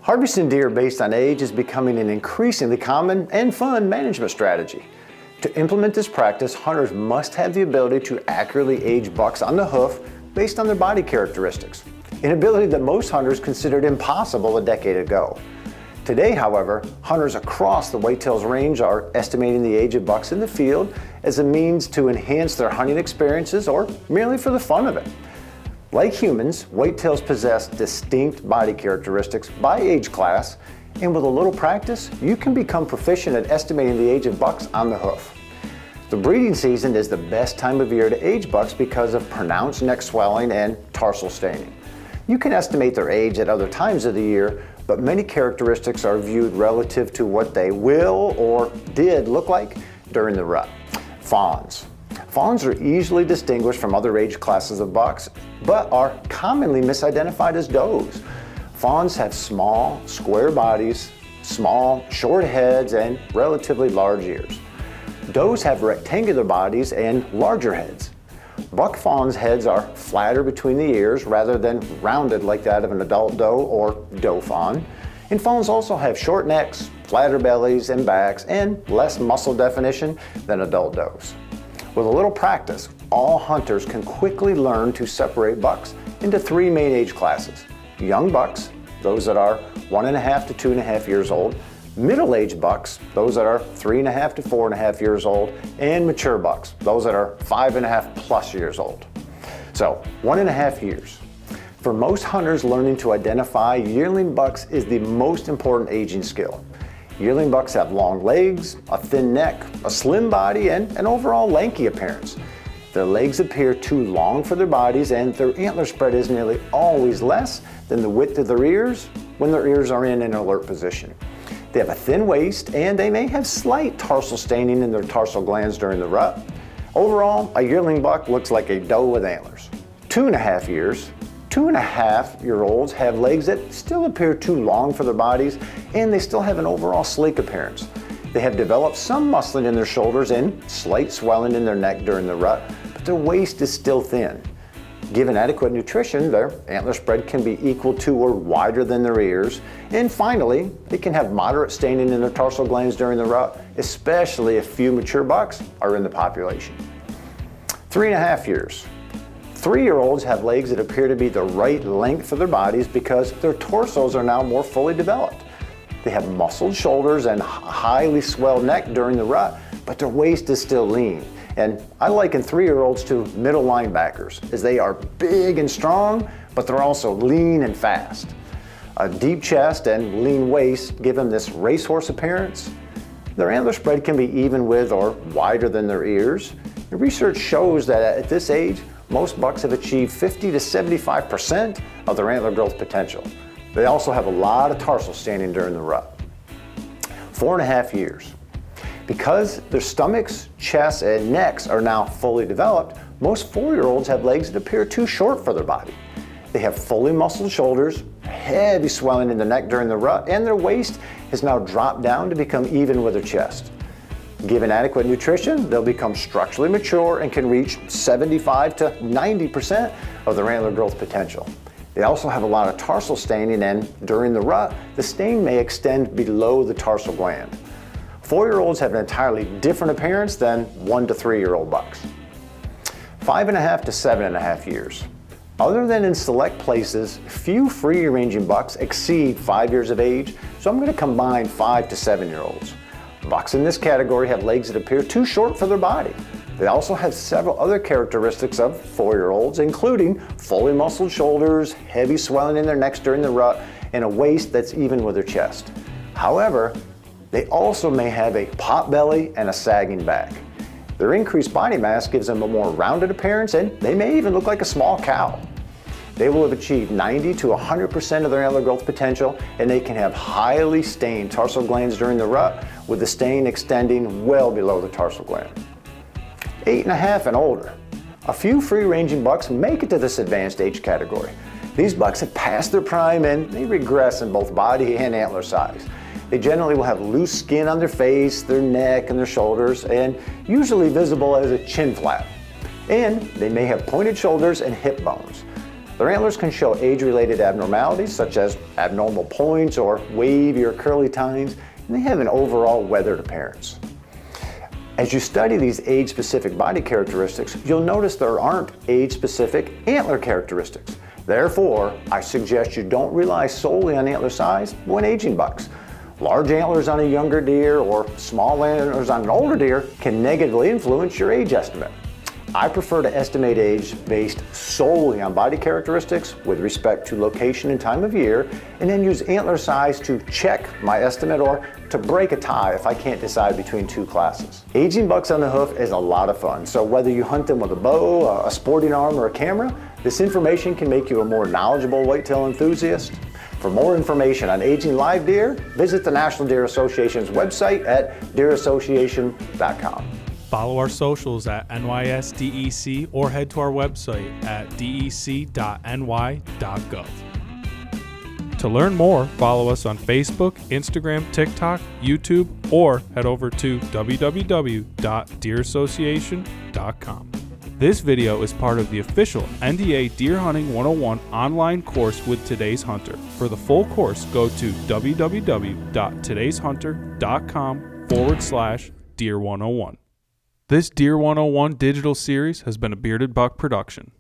Harvesting deer based on age is becoming an increasingly common and fun management strategy. To implement this practice, hunters must have the ability to accurately age bucks on the hoof based on their body characteristics, an ability that most hunters considered impossible a decade ago. Today, however, hunters across the whitetails range are estimating the age of bucks in the field as a means to enhance their hunting experiences or merely for the fun of it. Like humans, whitetails possess distinct body characteristics by age class, and with a little practice, you can become proficient at estimating the age of bucks on the hoof. The breeding season is the best time of year to age bucks because of pronounced neck swelling and tarsal staining. You can estimate their age at other times of the year, but many characteristics are viewed relative to what they will or did look like during the rut. Fawns. Fawns are easily distinguished from other age classes of bucks, but are commonly misidentified as does. Fawns have small, square bodies, small, short heads, and relatively large ears. Does have rectangular bodies and larger heads. Buck fawns' heads are flatter between the ears rather than rounded like that of an adult doe or doe fawn. And fawns also have short necks, flatter bellies and backs, and less muscle definition than adult does. With a little practice, all hunters can quickly learn to separate bucks into three main age classes: young bucks, those that are 1.5 to 2.5 years old; middle-aged bucks, those that are 3.5 to 4.5 years old; and mature bucks, those that are 5.5 plus years old. So, 1.5 years. For most hunters, learning to identify yearling bucks is the most important aging skill. Yearling bucks have long legs, a thin neck, a slim body, and an overall lanky appearance. Their legs appear too long for their bodies, and their antler spread is nearly always less than the width of their ears when their ears are in an alert position. They have a thin waist, and they may have slight tarsal staining in their tarsal glands during the rut. Overall, a yearling buck looks like a doe with antlers. 2.5 years. 2.5-year-olds have legs that still appear too long for their bodies, and they still have an overall sleek appearance. They have developed some muscling in their shoulders and slight swelling in their neck during the rut, but their waist is still thin. Given adequate nutrition, their antler spread can be equal to or wider than their ears. And finally, they can have moderate staining in their tarsal glands during the rut, especially if few mature bucks are in the population. 3.5 years. 3-year-olds have legs that appear to be the right length for their bodies because their torsos are now more fully developed. They have muscled shoulders and highly swelled neck during the rut, but their waist is still lean. And I liken 3-year-olds to middle linebackers, as they are big and strong, but they're also lean and fast. A deep chest and lean waist give them this racehorse appearance. Their antler spread can be even with or wider than their ears. And research shows that at this age, most bucks have achieved 50 to 75% of their antler growth potential. They also have a lot of tarsal staining during the rut. 4.5 years. Because their stomachs, chests, and necks are now fully developed, most 4-year-olds have legs that appear too short for their body. They have fully muscled shoulders, heavy swelling in the neck during the rut, and their waist has now dropped down to become even with their chest. Given adequate nutrition, they'll become structurally mature and can reach 75 to 90% of their antler growth potential. They also have a lot of tarsal staining, and during the rut, the stain may extend below the tarsal gland. 4-year-olds have an entirely different appearance than 1 to 3-year-old bucks. 5.5 to 7.5 years. Other than in select places, few free-ranging bucks exceed 5 years of age, so I'm going to combine 5 to 7-year-olds. Bucks in this category have legs that appear too short for their body. They also have several other characteristics of 4-year-olds, including fully muscled shoulders, heavy swelling in their necks during the rut, and a waist that's even with their chest. However, they also may have a pot belly and a sagging back. Their increased body mass gives them a more rounded appearance, and they may even look like a small cow. They will have achieved 90 to 100% of their antler growth potential, and they can have highly stained tarsal glands during the rut, with the stain extending well below the tarsal gland. 8.5 and older. A few free-ranging bucks make it to this advanced age category. These bucks have passed their prime and they regress in both body and antler size. They generally will have loose skin on their face, their neck, and their shoulders, and usually visible as a chin flap. And they may have pointed shoulders and hip bones. Their antlers can show age-related abnormalities such as abnormal points or wavy or curly tines, and they have an overall weathered appearance. As you study these age-specific body characteristics, you'll notice there aren't age-specific antler characteristics. Therefore, I suggest you don't rely solely on antler size when aging bucks. Large antlers on a younger deer or small antlers on an older deer can negatively influence your age estimate. I prefer to estimate age based solely on body characteristics with respect to location and time of year, and then use antler size to check my estimate or to break a tie if I can't decide between two classes. Aging bucks on the hoof is a lot of fun, so whether you hunt them with a bow, a sporting arm, or a camera, this information can make you a more knowledgeable whitetail enthusiast. For more information on aging live deer, visit the National Deer Association's website at deerassociation.com. Follow our socials at NYSDEC or head to our website at dec.ny.gov. To learn more, follow us on Facebook, Instagram, TikTok, YouTube, or head over to www.deerassociation.com. This video is part of the official NDA Deer Hunting 101 online course with Today's Hunter. For the full course, go to www.todayshunter.com/Deer101. This Deer 101 digital series has been a Bearded Buck production.